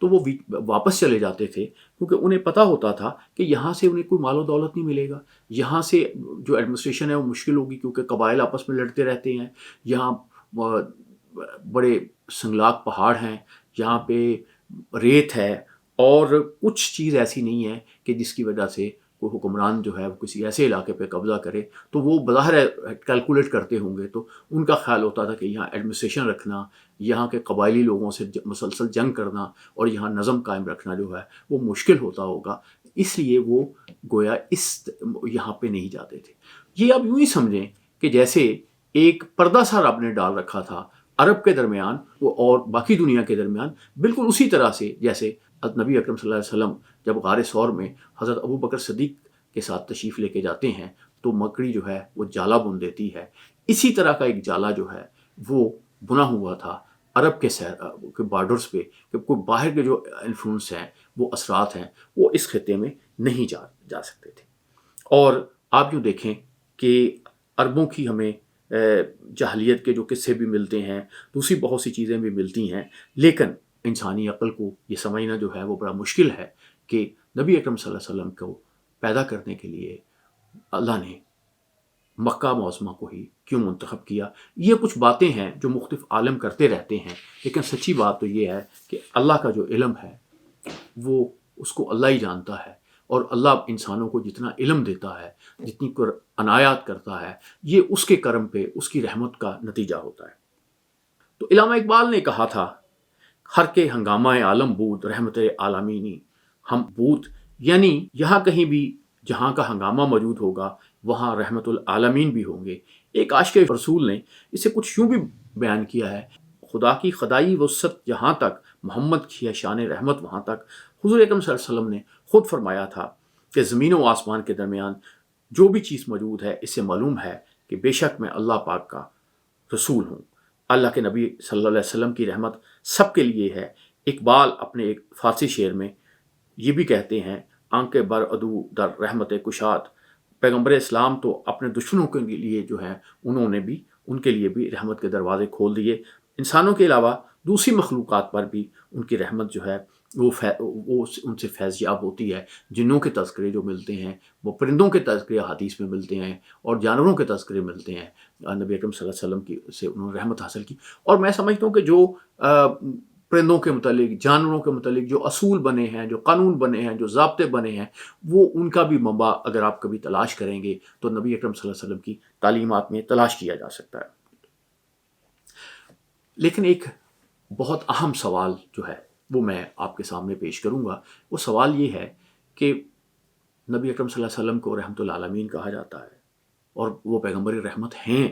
تو وہ واپس چلے جاتے تھے، کیونکہ انہیں پتہ ہوتا تھا کہ یہاں سے انہیں کوئی مال و دولت نہیں ملے گا، یہاں سے جو ایڈمنسٹریشن ہے وہ مشکل ہوگی، کیونکہ قبائل آپس میں لڑتے رہتے ہیں، یہاں بڑے سنگلاق پہاڑ ہیں، یہاں پہ ریت ہے، اور کچھ چیز ایسی نہیں ہے کہ جس کی وجہ سے کوئی حکمران جو ہے وہ کسی ایسے علاقے پہ قبضہ کرے، تو وہ بظاہر کیلکولیٹ کرتے ہوں گے، تو ان کا خیال ہوتا تھا کہ یہاں ایڈمنسٹریشن رکھنا، یہاں کے قبائلی لوگوں سے مسلسل جنگ کرنا اور یہاں نظم قائم رکھنا جو ہے وہ مشکل ہوتا ہوگا، اس لیے وہ گویا یہاں پہ نہیں جاتے تھے۔ یہ آپ یوں ہی سمجھیں کہ جیسے ایک پردہ سا رب نے ڈال رکھا تھا عرب کے درمیان اور باقی دنیا کے درمیان، بالکل اسی طرح سے جیسے نبی اکرم صلی اللہ علیہ وسلم جب غار ثور میں حضرت ابو بکر صدیق کے ساتھ تشریف لے کے جاتے ہیں تو مکڑی جو ہے وہ جالا بن دیتی ہے، اسی طرح کا ایک جالا جو ہے وہ بنا ہوا تھا عرب کے بارڈرز پہ، کہ کوئی باہر کے جو انفلوئنس ہیں، وہ اثرات ہیں، وہ اس خطے میں نہیں جا سکتے تھے۔ اور آپ جو دیکھیں کہ عربوں کی ہمیں جاہلیت کے جو قصے بھی ملتے ہیں، دوسری بہت سی چیزیں بھی ملتی ہیں، لیکن انسانی عقل کو یہ سمجھنا جو ہے وہ بڑا مشکل ہے کہ نبی اکرم صلی اللہ علیہ وسلم کو پیدا کرنے کے لیے اللہ نے مکہ معظمہ کو ہی کیوں منتخب کیا۔ یہ کچھ باتیں ہیں جو مختلف عالم کرتے رہتے ہیں، لیکن سچی بات تو یہ ہے کہ اللہ کا جو علم ہے وہ اس کو اللہ ہی جانتا ہے، اور اللہ انسانوں کو جتنا علم دیتا ہے، جتنی عنایات کرتا ہے، یہ اس کے کرم پہ اس کی رحمت کا نتیجہ ہوتا ہے۔ تو علامہ اقبال نے کہا تھا، ہر کے ہنگامہ عالم بود رحمت عالمینی ہم بود، یعنی یہاں کہیں بھی جہاں کا ہنگامہ موجود ہوگا وہاں رحمت العالمین بھی ہوں گے۔ ایک عاشق رسول نے اسے کچھ یوں بھی بیان کیا ہے، خدا کی خدائی وسعت جہاں تک، محمد کی ہے شان رحمت وہاں تک۔ حضور اکرم صلی اللہ علیہ وسلم نے خود فرمایا تھا کہ زمین و آسمان کے درمیان جو بھی چیز موجود ہے اس سے معلوم ہے کہ بے شک میں اللہ پاک کا رسول ہوں، اللہ کے نبی صلی اللہ علیہ وسلم کی رحمت سب کے لیے ہے۔ اقبال اپنے ایک فارسی شعر میں یہ بھی کہتے ہیں، آنکھ بر عدو در رحمت کشاد، پیغمبر اسلام تو اپنے دشمنوں کے لیے جو ہے انہوں نے بھی ان کے لیے بھی رحمت کے دروازے کھول دیے۔ انسانوں کے علاوہ دوسری مخلوقات پر بھی ان کی رحمت جو ہے وہ ان سے فیض یاب ہوتی ہے۔ جنوں کے تذکرے جو ملتے ہیں، وہ پرندوں کے تذکرے حدیث میں ملتے ہیں، اور جانوروں کے تذکرے ملتے ہیں۔ نبی اکرم صلی اللہ علیہ وسلم سے انہوں نے رحمت حاصل کی، اور میں سمجھتا ہوں کہ جو پرندوں کے متعلق، جانوروں کے متعلق جو اصول بنے ہیں، جو قانون بنے ہیں، جو ضابطے بنے ہیں، وہ ان کا بھی منبع اگر آپ کبھی تلاش کریں گے تو نبی اکرم صلی اللہ علیہ وسلم کی تعلیمات میں تلاش کیا جا سکتا ہے۔ لیکن ایک بہت اہم سوال جو ہے وہ میں آپ کے سامنے پیش کروں گا۔ وہ سوال یہ ہے کہ نبی اکرم صلی اللہ علیہ وسلم کو رحمت العالمین کہا جاتا ہے اور وہ پیغمبر رحمت ہیں۔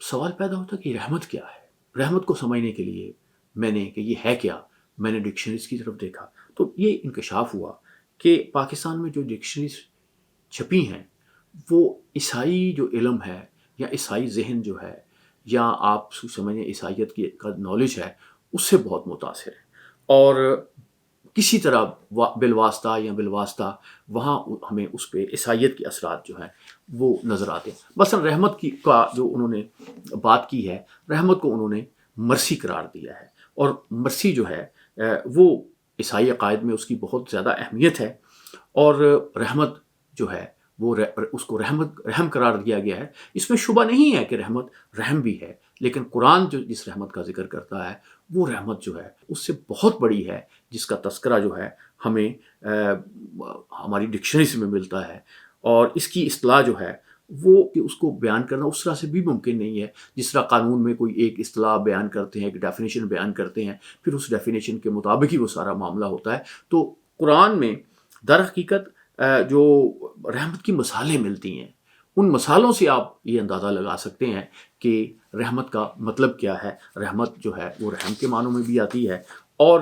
سوال پیدا ہوتا ہے کہ رحمت کیا ہے؟ رحمت کو سمجھنے کے لیے میں نے کہ یہ ہے کیا، میں نے ڈکشنریز کی طرف دیکھا تو یہ انکشاف ہوا کہ پاکستان میں جو ڈکشنریز چھپی ہیں وہ عیسائی جو علم ہے یا عیسائی ذہن جو ہے یا آپ سمجھیں عیسائیت کی کا نالج ہے اس سے بہت متاثر ہے، اور کسی طرح بالواسطہ یا بالواسطہ وہاں ہمیں اس پہ عیسائیت کے اثرات جو ہیں وہ نظر آتے ہیں۔ مثلا رحمت کا جو انہوں نے بات کی ہے، رحمت کو انہوں نے مرسی قرار دیا ہے، اور مرسی جو ہے وہ عیسائی عقائد میں اس کی بہت زیادہ اہمیت ہے، اور رحمت جو ہے وہ اس کو رحم قرار دیا گیا ہے۔ اس میں شبہ نہیں ہے کہ رحمت رحم بھی ہے، لیکن قرآن جو جس رحمت کا ذکر کرتا ہے وہ رحمت جو ہے اس سے بہت بڑی ہے، جس کا تذکرہ جو ہے ہمیں ہماری ڈکشنریز میں ملتا ہے، اور اس کی اصطلاح جو ہے وہ کہ اس کو بیان کرنا اس طرح سے بھی ممکن نہیں ہے جس طرح قانون میں کوئی ایک اصطلاح بیان کرتے ہیں، ایک ڈیفینیشن بیان کرتے ہیں، پھر اس ڈیفینیشن کے مطابق ہی وہ سارا معاملہ ہوتا ہے۔ تو قرآن میں در حقیقت جو رحمت کی مثالیں ملتی ہیں، ان مثالوں سے آپ یہ اندازہ لگا سکتے ہیں کہ رحمت کا مطلب کیا ہے۔ رحمت جو ہے وہ رحم کے معنوں میں بھی آتی ہے، اور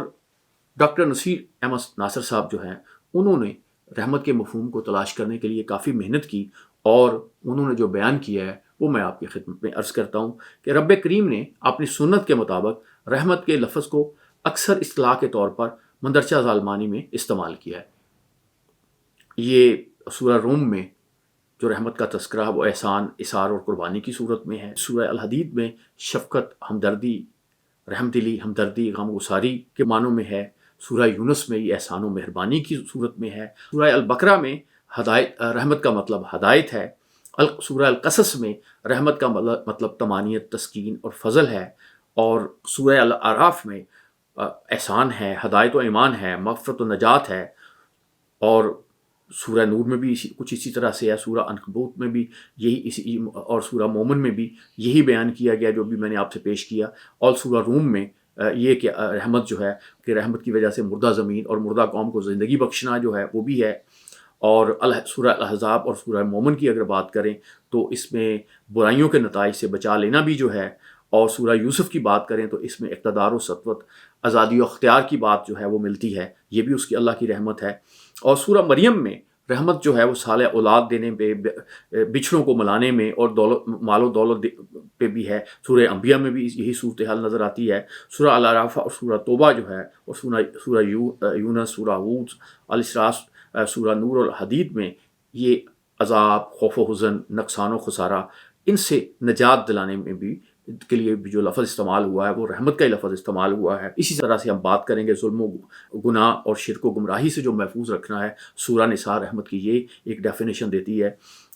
ڈاکٹر نصیر احمد ناصر صاحب جو ہیں انہوں نے رحمت کے مفہوم کو تلاش کرنے کے لیے کافی محنت کی، اور انہوں نے جو بیان کیا ہے وہ میں آپ کی خدمت میں عرض کرتا ہوں کہ رب کریم نے اپنی سنت کے مطابق رحمت کے لفظ کو اکثر اصطلاح کے طور پر مندرجہ ذیل معنی میں استعمال کیا ہے۔ یہ سورہ روم میں جو رحمت کا تذکرہ وہ احسان، اثار اور قربانی کی صورت میں ہے۔ سورہ الحدید میں شفقت، ہمدردی رحم دلی، ہمدردی، غم گساری کے معنوں میں ہے۔ سورہ یونس میں یہ احسان و مہربانی کی صورت میں ہے۔ سورہ البقرہ میں رحمت کا مطلب ہدایت ہے۔ سورہ القصص میں رحمت کا مطلب طمانینت، تسکین اور فضل ہے۔ اور سورہ الاعراف میں احسان ہے، ہدایت و ایمان ہے، مغفرت و نجات ہے۔ اور سورہ نور میں بھی کچھ اسی طرح سے ہے، سورہ عنکبوت میں بھی یہی اور سورہ مومن میں بھی یہی بیان کیا گیا جو بھی میں نے آپ سے پیش کیا۔ اور سورہ روم میں یہ کہ رحمت جو ہے کہ رحمت کی وجہ سے مردہ زمین اور مردہ قوم کو زندگی بخشنا جو ہے وہ بھی ہے۔ اور سورہ الاحزاب اور سورہ مومن کی اگر بات کریں تو اس میں برائیوں کے نتائج سے بچا لینا بھی جو ہے۔ اور سورہ یوسف کی بات کریں تو اس میں اقتدار و سطوت، آزادی و اختیار کی بات جو ہے وہ ملتی ہے، یہ بھی اس کی اللہ کی رحمت ہے۔ اور سورہ مریم میں رحمت جو ہے وہ صالح اولاد دینے پہ، بچھڑوں کو ملانے میں اور مال و دولت پہ بھی ہے۔ سورہ انبیاء میں بھی یہی صورتحال نظر آتی ہے۔ سورہ الاعراف اور سورہ توبہ جو ہے اور سورہ یونس، سورہ ہود، الاسراء، سورہ نور اور حدید میں یہ عذاب، خوف و حزن، نقصان و خسارہ، ان سے نجات دلانے میں بھی کے لیے بھی جو لفظ استعمال ہوا ہے وہ رحمت کا ہی لفظ استعمال ہوا ہے۔ اسی طرح سے ہم بات کریں گے ظلم و گناہ اور شرک و گمراہی سے جو محفوظ رکھنا ہے، سورہ نساء رحمت کی یہ ایک ڈیفینیشن دیتی ہے۔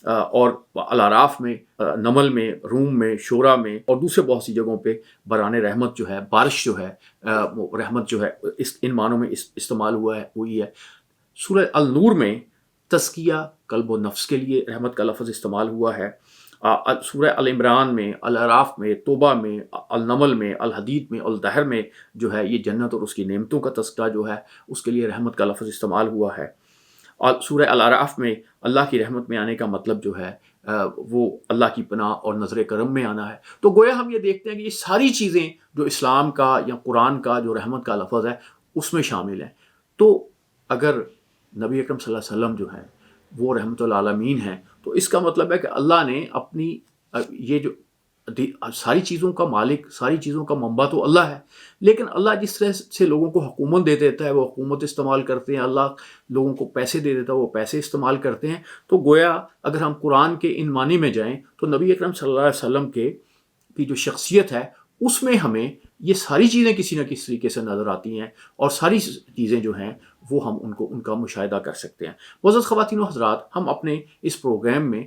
اور الاعراف میں، نمل میں، روم میں، شورا میں اور دوسرے بہت سی جگہوں پہ بران رحمت جو ہے، بارش جو ہے، رحمت جو ہے ان معنوں میں استعمال ہوا ہے وہی ہے۔ سورہ النور میں تزکیہ قلب و نفس کے لیے رحمت کا لفظ استعمال ہوا ہے۔ سورہ العمران میں، الاعراف میں، توبہ میں، النمل میں، الحدید میں، الدہر میں جو ہے یہ جنت اور اس کی نعمتوں کا تذکرہ جو ہے اس کے لیے رحمت کا لفظ استعمال ہوا ہے۔ اور سورہ الاعراف میں اللہ کی رحمت میں آنے کا مطلب جو ہے وہ اللہ کی پناہ اور نظر کرم میں آنا ہے۔ تو گویا ہم یہ دیکھتے ہیں کہ یہ ساری چیزیں جو اسلام کا یا قرآن کا جو رحمت کا لفظ ہے اس میں شامل ہیں۔ تو اگر نبی اکرم صلی اللہ علیہ وسلم جو ہیں وہ رحمت العالمین ہیں تو اس کا مطلب ہے کہ اللہ نے اپنی یہ جو ساری چیزوں کا مالک، ساری چیزوں کا منبع تو اللہ ہے، لیکن اللہ جس طرح سے لوگوں کو حکومت دے دیتا ہے وہ حکومت استعمال کرتے ہیں، اللہ لوگوں کو پیسے دے دیتا ہے وہ پیسے استعمال کرتے ہیں۔ تو گویا اگر ہم قرآن کے ان معنی میں جائیں تو نبی اکرم صلی اللہ علیہ وسلم کی جو شخصیت ہے اس میں ہمیں یہ ساری چیزیں کسی نہ کسی طریقے سے نظر آتی ہیں، اور ساری چیزیں جو ہیں وہ ہم ان کا مشاہدہ کر سکتے ہیں۔ معزز خواتین و حضرات، ہم اپنے اس پروگرام میں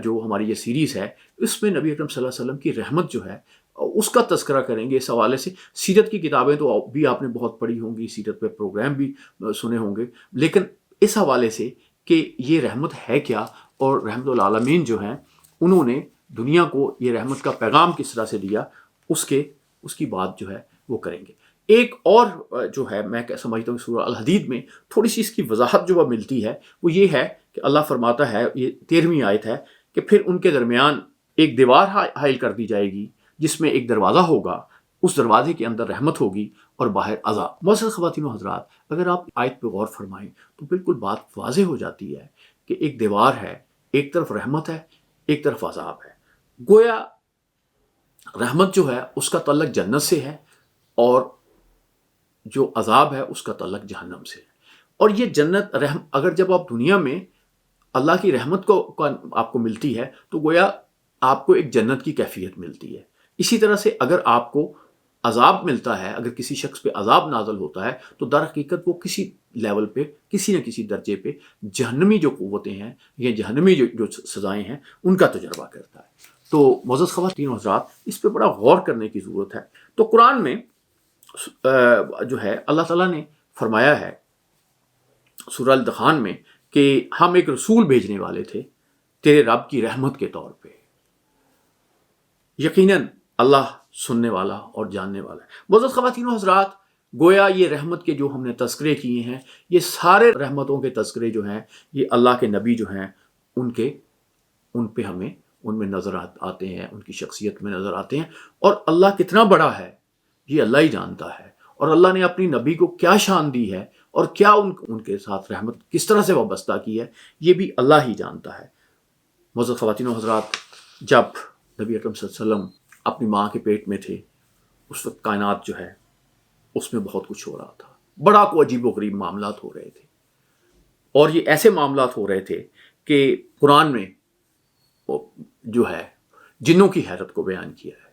جو ہماری یہ سیریز ہے اس میں نبی اکرم صلی اللہ علیہ وسلم کی رحمت جو ہے اس کا تذکرہ کریں گے۔ اس حوالے سے سیرت کی کتابیں تو بھی آپ نے بہت پڑھی ہوں گی، سیرت پہ پروگرام بھی سنے ہوں گے، لیکن اس حوالے سے کہ یہ رحمت ہے کیا اور رحمت العالمین جو ہیں انہوں نے دنیا کو یہ رحمت کا پیغام کس طرح سے دیا، اس کی بات جو ہے وہ کریں گے۔ ایک اور جو ہے میں سمجھتا ہوں سورہ الحدید میں تھوڑی سی اس کی وضاحت جو ملتی ہے وہ یہ ہے کہ اللہ فرماتا ہے، یہ 13ویں آیت ہے، کہ پھر ان کے درمیان ایک دیوار حائل کر دی جائے گی جس میں ایک دروازہ ہوگا، اس دروازے کے اندر رحمت ہوگی اور باہر عذاب۔ معزز خواتین و حضرات، اگر آپ آیت پہ غور فرمائیں تو بالکل بات واضح ہو جاتی ہے کہ ایک دیوار ہے، ایک طرف رحمت ہے، ایک طرف عذاب ہے۔ گویا رحمت جو ہے اس کا تعلق جنت سے ہے اور جو عذاب ہے اس کا تعلق جہنم سے ہے۔ اور یہ جنت اگر جب آپ دنیا میں اللہ کی رحمت کو آپ کو ملتی ہے تو گویا آپ کو ایک جنت کی کیفیت ملتی ہے۔ اسی طرح سے اگر آپ کو عذاب ملتا ہے، اگر کسی شخص پہ عذاب نازل ہوتا ہے تو در حقیقت وہ کسی لیول پہ، کسی نہ کسی درجے پہ جہنمی جو قوتیں ہیں یا جہنمی جو سزائیں ہیں ان کا تجربہ کرتا ہے۔ تو معزز خواتین و حضرات، اس پہ بڑا غور کرنے کی ضرورت ہے۔ تو قرآن میں جو ہے اللہ تعالیٰ نے فرمایا ہے سورہ الدخان میں کہ ہم ایک رسول بھیجنے والے تھے تیرے رب کی رحمت کے طور پہ، یقیناً اللہ سننے والا اور جاننے والا ہے۔ معزز خواتین و حضرات، گویا یہ رحمت کے جو ہم نے تذکرے کیے ہیں، یہ سارے رحمتوں کے تذکرے جو ہیں یہ اللہ کے نبی جو ہیں ان پہ ہمیں ان میں نظر آتے ہیں، ان کی شخصیت میں نظر آتے ہیں۔ اور اللہ کتنا بڑا ہے یہ اللہ ہی جانتا ہے، اور اللہ نے اپنی نبی کو کیا شان دی ہے اور کیا ان کے ساتھ رحمت کس طرح سے وابستہ کی ہے یہ بھی اللہ ہی جانتا ہے۔ معزز خواتین و حضرات، جب نبی اکرم صلی اللہ علیہ وسلم اپنی ماں کے پیٹ میں تھے اس وقت کائنات جو ہے اس میں بہت کچھ ہو رہا تھا، بڑا کو عجیب و غریب معاملات ہو رہے تھے، اور یہ ایسے معاملات ہو رہے تھے کہ قرآن میں جو ہے جنوں کی حیرت کو بیان کیا ہے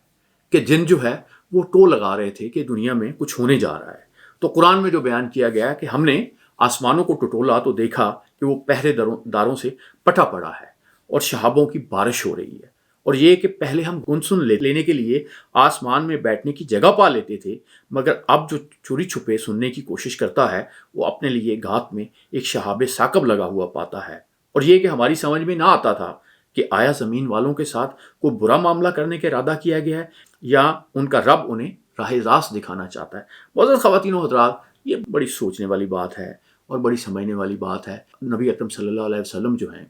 کہ جن جو ہے وہ ٹو لگا رہے تھے کہ دنیا میں کچھ ہونے جا رہا ہے۔ تو قرآن میں جو بیان کیا گیا ہے کہ ہم نے آسمانوں کو ٹٹولا تو دیکھا کہ وہ پہرے داروں سے پٹا پڑا ہے اور شہابوں کی بارش ہو رہی ہے، اور یہ کہ پہلے ہم گنسن لینے کے لیے آسمان میں بیٹھنے کی جگہ پا لیتے تھے، مگر اب جو چوری چھپے سننے کی کوشش کرتا ہے وہ اپنے لیے گھات میں ایک شہاب ثاقب لگا ہوا پاتا ہے۔ اور یہ کہ ہماری سمجھ میں نہ آتا تھا کہ آیا زمین والوں کے ساتھ کوئی برا معاملہ کرنے کا ارادہ کیا گیا ہے یا ان کا رب انہیں راہ راست دکھانا چاہتا ہے۔ معزز خواتین و حضرات، یہ بڑی سوچنے والی بات ہے اور بڑی سمجھنے والی بات ہے۔ نبی اکرم صلی اللہ علیہ وسلم جو ہیں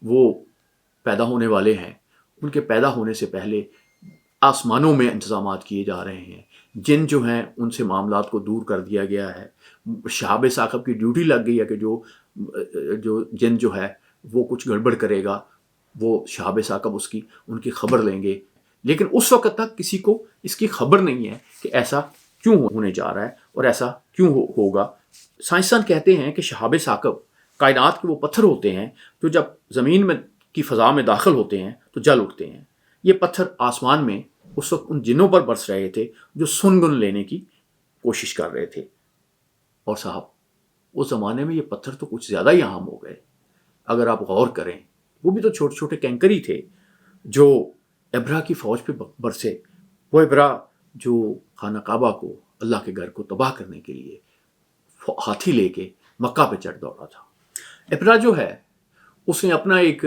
وہ پیدا ہونے والے ہیں، ان کے پیدا ہونے سے پہلے آسمانوں میں انتظامات کیے جا رہے ہیں، جن جو ہیں ان سے معاملات کو دور کر دیا گیا ہے، شہاب ثاقب کی ڈیوٹی لگ گئی ہے کہ جو جن جو ہے وہ کچھ گڑبڑ کرے گا وہ شہاب ثاقب ان کی خبر لیں گے، لیکن اس وقت تک کسی کو اس کی خبر نہیں ہے کہ ایسا کیوں ہونے جا رہا ہے اور ایسا کیوں ہوگا۔ سائنسدان کہتے ہیں کہ شہاب ثاقب کائنات کے وہ پتھر ہوتے ہیں جو جب زمین میں کی فضا میں داخل ہوتے ہیں تو جل اٹھتے ہیں۔ یہ پتھر آسمان میں اس وقت ان جنوں پر برس رہے تھے جو سنگن لینے کی کوشش کر رہے تھے، اور صاحب اس زمانے میں یہ پتھر تو کچھ زیادہ ہی عام ہو گئے۔ اگر آپ غور کریں، وہ بھی تو چھوٹے چھوٹے کینکر ہی تھے جو ابرا کی فوج پہ برسے، وہ ابرا جو خانہ کعبہ کو، اللہ کے گھر کو تباہ کرنے کے لیے ہاتھی لے کے مکہ پہ چڑھ دوڑا تھا۔ ابرا جو ہے اس نے اپنا ایک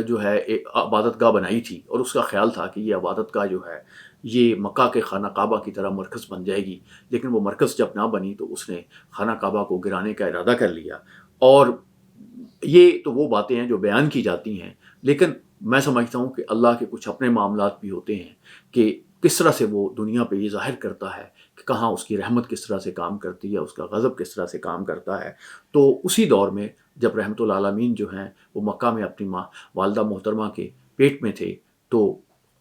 جو ہے عبادت گاہ بنائی تھی، اور اس کا خیال تھا کہ یہ عبادت گاہ جو ہے یہ مکہ کے خانہ کعبہ کی طرح مرکز بن جائے گی، لیکن وہ مرکز جب نہ بنی تو اس نے خانہ کعبہ کو گرانے کا ارادہ کر لیا۔ اور یہ تو وہ باتیں ہیں جو بیان کی جاتی ہیں، لیکن میں سمجھتا ہوں کہ اللہ کے کچھ اپنے معاملات بھی ہوتے ہیں کہ کس طرح سے وہ دنیا پہ یہ ظاہر کرتا ہے کہ کہاں اس کی رحمت کس طرح سے کام کرتی ہے، اس کا غضب کس طرح سے کام کرتا ہے۔ تو اسی دور میں جب رحمت العالمین جو ہیں وہ مکہ میں اپنی والدہ محترمہ کے پیٹ میں تھے، تو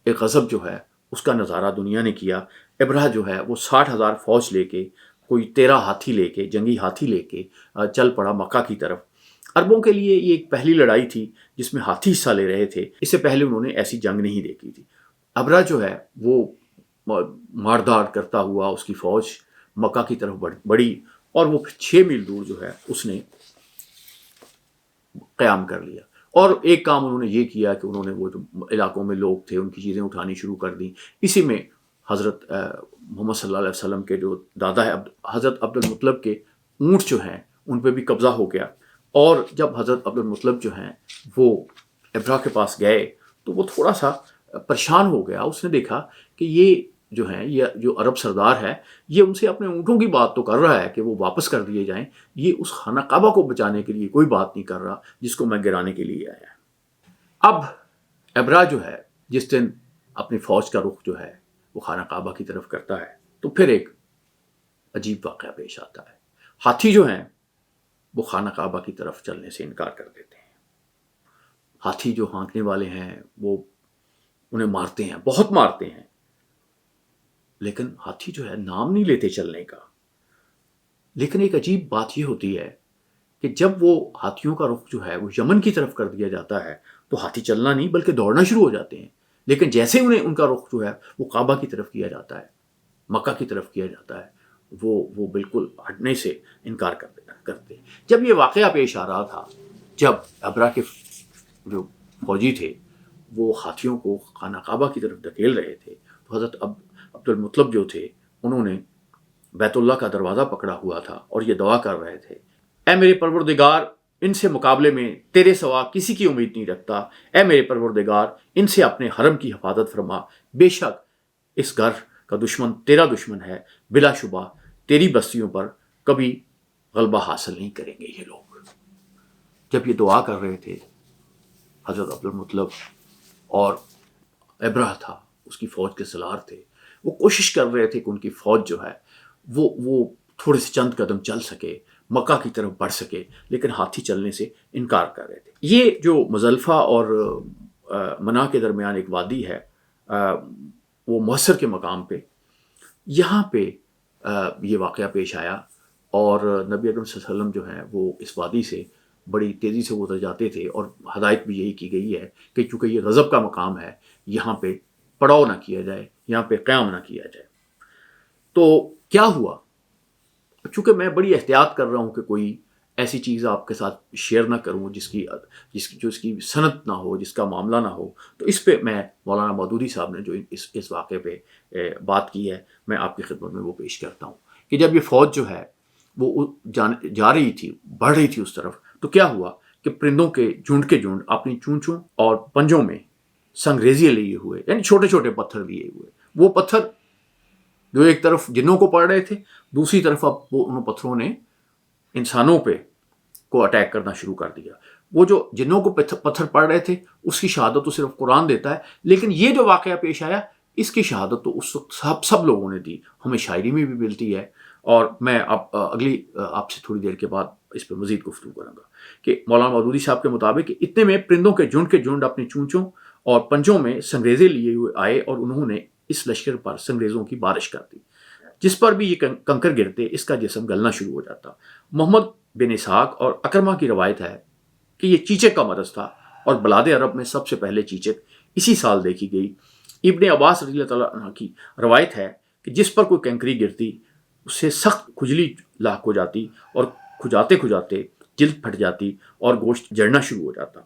ایک غضب جو ہے اس کا نظارہ دنیا نے کیا۔ ابرہ جو ہے وہ 60,000 فوج لے کے، کوئی 13 ہاتھی لے کے، جنگی ہاتھی لے کے چل پڑا مکہ کی طرف۔ عربوں کے لیے یہ ایک پہلی لڑائی تھی جس میں ہاتھی حصہ لے رہے تھے، اس سے پہلے انہوں نے ایسی جنگ نہیں دیکھی تھی۔ ابرہ جو ہے وہ ماردار کرتا ہوا اس کی فوج مکہ کی طرف بڑھی، اور وہ 6 میل دور جو ہے اس نے قیام کر لیا۔ اور ایک کام انہوں نے یہ کیا کہ انہوں نے وہ جو علاقوں میں لوگ تھے ان کی چیزیں اٹھانی شروع کر دیں۔ اسی میں حضرت محمد صلی اللہ علیہ وسلم کے جو دادا ہے حضرت عبد المطلب کے اونٹ جو ہیں ان پہ بھی قبضہ ہو گیا، اور جب حضرت عبد المطلب جو ہیں وہ ابرہ کے پاس گئے تو وہ تھوڑا سا پریشان ہو گیا۔ اس نے دیکھا کہ یہ جو ہیں، یہ جو عرب سردار ہے، یہ ان سے اپنے اونٹوں کی بات تو کر رہا ہے کہ وہ واپس کر دیے جائیں، یہ اس خانہ کعبہ کو بچانے کے لیے کوئی بات نہیں کر رہا جس کو میں گرانے کے لیے آیا۔ اب ابرہ جو ہے جس دن اپنی فوج کا رخ جو ہے وہ خانہ کعبہ کی طرف کرتا ہے تو پھر ایک عجیب واقعہ پیش آتا ہے۔ ہاتھی جو ہیں وہ خانہ کعبہ کی طرف چلنے سے انکار کر دیتے ہیں۔ ہاتھی جو ہانکنے والے ہیں وہ انہیں مارتے ہیں، بہت مارتے ہیں، لیکن ہاتھی جو ہے نام نہیں لیتے چلنے کا۔ لیکن ایک عجیب بات یہ ہوتی ہے کہ جب وہ ہاتھیوں کا رخ جو ہے وہ یمن کی طرف کر دیا جاتا ہے تو ہاتھی چلنا نہیں بلکہ دوڑنا شروع ہو جاتے ہیں، لیکن جیسے انہیں ان کا رخ جو ہے وہ کعبہ کی طرف کیا جاتا ہے، مکہ کی طرف کیا جاتا ہے، وہ بالکل ہٹنے سے انکار کرتے۔ جب یہ واقعہ پیش آ رہا تھا، جب ابرہ کے جو فوجی تھے وہ ہاتھیوں کو خانہ کعبہ کی طرف دھکیل رہے تھے، تو حضرت عبد المطلب جو تھے انہوں نے بیت اللہ کا دروازہ پکڑا ہوا تھا اور یہ دعا کر رہے تھے، اے میرے پروردگار، ان سے مقابلے میں تیرے سوا کسی کی امید نہیں رکھتا، اے میرے پروردگار ان سے اپنے حرم کی حفاظت فرما، بے شک اس گھر کا دشمن تیرا دشمن ہے، بلا شبہ تیری بستیوں پر کبھی غلبہ حاصل نہیں کریں گے یہ لوگ۔ جب یہ دعا کر رہے تھے حضرت عبد المطلب، اور ابرہ تھا اس کی فوج کے سالار تھے، وہ کوشش کر رہے تھے کہ ان کی فوج جو ہے وہ تھوڑے سے چند قدم چل سکے، مکہ کی طرف بڑھ سکے، لیکن ہاتھی چلنے سے انکار کر رہے تھے۔ یہ جو مزدلفہ اور منا کے درمیان ایک وادی ہے، وہ محصر کے مقام پہ، یہاں پہ یہ واقعہ پیش آیا، اور نبی اکرم صلی اللہ علیہ وسلم جو ہیں وہ اس وادی سے بڑی تیزی سے گزر جاتے تھے، اور ہدایت بھی یہی کی گئی ہے کہ چونکہ یہ غضب کا مقام ہے، یہاں پہ پڑاؤ نہ کیا جائے، یہاں پہ قیام نہ کیا جائے۔ تو کیا ہوا؟ چونکہ میں بڑی احتیاط کر رہا ہوں کہ کوئی ایسی چیز آپ کے ساتھ شیئر نہ کروں جس کی صنعت نہ ہو، جس کا معاملہ نہ ہو، تو اس پہ میں مولانا مودودی صاحب نے جو اس واقعے پہ بات کی ہے، میں آپ کی خدمت میں وہ پیش کرتا ہوں کہ جب یہ فوج جو ہے وہ جا رہی تھی، بڑھ رہی تھی اس طرف، تو کیا ہوا کہ پرندوں کے جھنڈ اپنی چونچوں اور پنجوں میں سنگریزیاں لیے ہوئے، یعنی چھوٹے چھوٹے پتھر لیے ہوئے، وہ پتھر جو ایک طرف جنوں کو پڑ رہے تھے، دوسری طرف اب وہ ان پتھروں نے انسانوں پہ کو اٹیک کرنا شروع کر دیا۔ وہ جو جنوں کو پتھر پڑ رہے تھے اس کی شہادت تو صرف قرآن دیتا ہے، لیکن یہ جو واقعہ پیش آیا اس کی شہادت تو اس وقت سب لوگوں نے دی، ہمیں شاعری میں بھی ملتی ہے، اور میں اگلی آپ سے تھوڑی دیر کے بعد اس پہ مزید گفتگو کروں گا کہ مولانا مودودی صاحب کے مطابق اتنے میں پرندوں کے جھنڈ اپنی چونچوں اور پنجوں میں سنگریزے لیے ہوئے آئے، اور انہوں نے اس لشکر پر سنگریزوں کی بارش کر دی۔ جس پر بھی یہ کنکر گرتے اس کا جسم گلنا شروع ہو جاتا۔ محمد بن اسحاق اور اکرمہ کی روایت ہے کہ یہ چیچک کا مرض تھا، اور بلاد عرب میں سب سے پہلے چیچک اسی سال دیکھی گئی۔ ابن عباس رضی اللہ تعالیٰ عنہ کی روایت ہے کہ جس پر کوئی کنکری گرتی اس سے سخت کھجلی لاحق ہو جاتی، اور کھجاتے کھجاتے جلد پھٹ جاتی اور گوشت جڑنا شروع ہو جاتا۔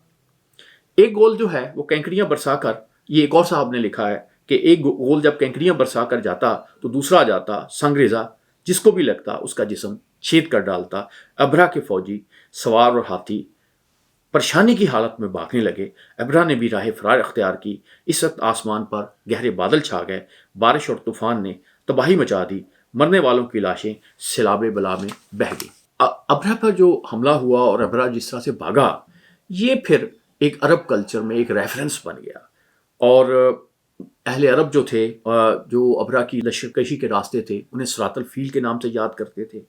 ایک گول جو ہے وہ کینکریاں برسا کر، یہ ایک اور صاحب نے لکھا ہے کہ ایک گول جب کینکریاں برسا کر جاتا تو دوسرا جاتا سنگریزا، جس کو بھی لگتا اس کا جسم چھید کر ڈالتا۔ ابرہ کے فوجی سوار اور ہاتھی پریشانی کی حالت میں بھاگنے لگے۔ ابرہ نے بھی راہ فرار اختیار کی۔ اس وقت آسمان پر گہرے بادل چھا گئے، بارش اور طوفان نے تباہی مچا دی، مرنے والوں کی لاشیں سیلاب بلا میں بہہ گئی۔ ابرہ پر جو حملہ ہوا اور ابرہ جس طرح سے بھاگا، یہ پھر ایک عرب کلچر میں ایک ریفرنس بن گیا، اور اہل عرب جو تھے، جو ابرہ کی لشکرکشی کے راستے تھے، انہیں صراط الفیل کے نام سے یاد کرتے تھے،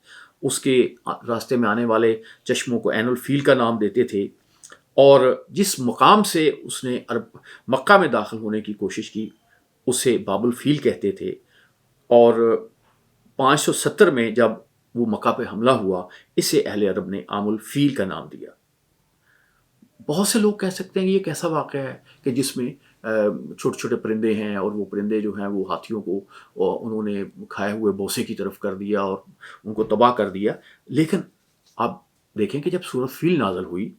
اس کے راستے میں آنے والے چشموں کو عین الفیل کا نام دیتے تھے، اور جس مقام سے اس نے مکہ میں داخل ہونے کی کوشش کی اسے باب الفیل کہتے تھے، اور 570 میں جب وہ مکہ پہ حملہ ہوا اسے اہل عرب نے عام الفیل کا نام دیا۔ بہت سے لوگ کہہ سکتے ہیں کہ یہ کیسا واقعہ ہے کہ جس میں چھوٹے چھوٹے پرندے ہیں، اور وہ پرندے جو ہیں وہ ہاتھیوں کو انہوں نے کھائے ہوئے بوسے کی طرف کر دیا اور ان کو تباہ کر دیا۔ لیکن آپ دیکھیں کہ جب سورۃ فیل نازل ہوئی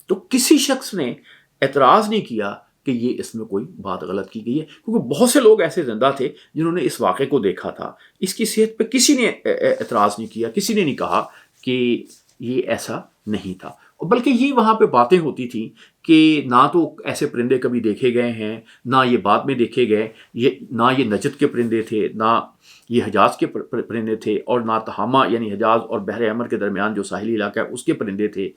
تو کسی شخص نے اعتراض نہیں کیا کہ یہ اس میں کوئی بات غلط کی گئی ہے، کیونکہ بہت سے لوگ ایسے زندہ تھے جنہوں نے اس واقعے کو دیکھا تھا۔ اس کی صحت پہ کسی نے اعتراض نہیں کیا، کسی نے نہیں کہا کہ یہ ایسا نہیں تھا، بلکہ یہ وہاں پہ باتیں ہوتی تھیں کہ نہ تو ایسے پرندے کبھی دیکھے گئے ہیں، نہ یہ بعد میں دیکھے گئے، نہ یہ نجد کے پرندے تھے، نہ یہ حجاز کے پرندے تھے، اور نہ تہامہ یعنی حجاز اور بحر احمر کے درمیان جو ساحلی علاقہ ہے اس کے پرندے تھے۔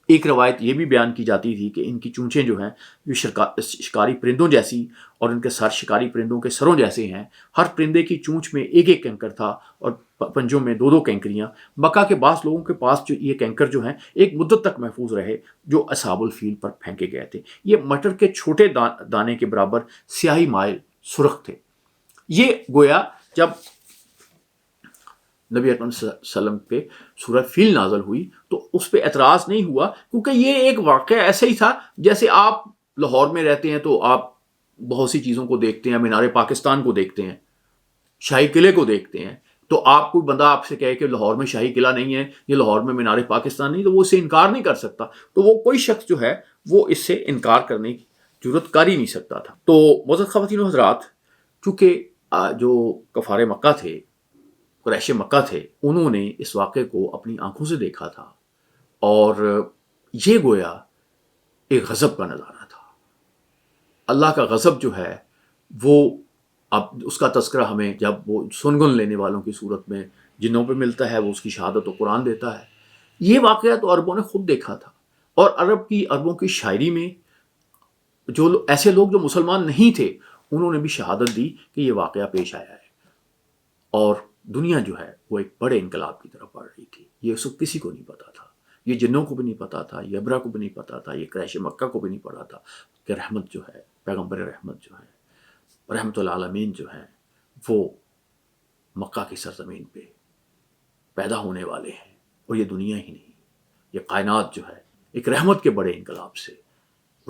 ایک روایت یہ بھی بیان کی جاتی تھی کہ ان کی چونچیں جو ہیں یہ شکاری پرندوں جیسی، اور ان کے سر شکاری پرندوں کے سروں جیسے ہیں۔ ہر پرندے کی چونچ میں ایک ایک کینکر تھا، اور پنجوں میں دو دو کینکریاں۔ مکہ کے بعض لوگوں کے پاس جو یہ کینکر جو ہیں ایک مدت تک محفوظ رہے، جو اصحاب الفیل پر پھینکے گئے تھے۔ یہ مٹر کے چھوٹے دانے کے برابر سیاہی مائل سرخ تھے۔ یہ گویا جب نبی اکرم صلی اللہ علیہ وسلم پہ سورہ فیل نازل ہوئی تو اس پہ اعتراض نہیں ہوا، کیونکہ یہ ایک واقعہ ایسا ہی تھا جیسے آپ لاہور میں رہتے ہیں تو آپ بہت سی چیزوں کو دیکھتے ہیں، مینار پاکستان کو دیکھتے ہیں، شاہی قلعے کو دیکھتے ہیں، تو آپ کوئی بندہ آپ سے کہے کہ لاہور میں شاہی قلعہ نہیں ہے، یہ لاہور میں مینار پاکستان نہیں، تو وہ اس سے انکار نہیں کر سکتا، تو وہ کوئی شخص جو ہے وہ اس سے انکار کرنے کی جرت کر ہی نہیں سکتا تھا۔ تو معزز خواتین و حضرات، چونکہ جو کفار مکہ تھے، قریش مکہ تھے، انہوں نے اس واقعے کو اپنی آنکھوں سے دیکھا تھا، اور یہ گویا ایک غضب کا نظارہ تھا۔ اللہ کا غضب جو ہے وہ، اب اس کا تذکرہ ہمیں جب وہ سنگن لینے والوں کی صورت میں جنوں پہ ملتا ہے، وہ اس کی شہادت و قرآن دیتا ہے۔ یہ واقعہ تو عربوں نے خود دیکھا تھا، اور عربوں کی شاعری میں جو ایسے لوگ جو مسلمان نہیں تھے انہوں نے بھی شہادت دی کہ یہ واقعہ پیش آیا ہے، اور دنیا جو ہے وہ ایک بڑے انقلاب کی طرف بڑھ رہی تھی۔ یہ اس وقت کسی کو نہیں پتا تھا، یہ جنوں کو بھی نہیں پتا تھا، یہ ابرہ کو بھی نہیں پتا تھا، یہ قریش مکہ کو بھی نہیں پتا تھا کہ رحمت جو ہے، پیغمبر رحمت جو ہے، رحمت العالمین جو ہیں، وہ مکہ کی سرزمین پہ پیدا ہونے والے ہیں، اور یہ دنیا ہی نہیں، یہ کائنات جو ہے ایک رحمت کے بڑے انقلاب سے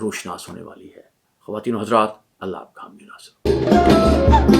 روشناس ہونے والی ہے۔ خواتین و حضرات، اللہ آپ کا حامی و ناصر۔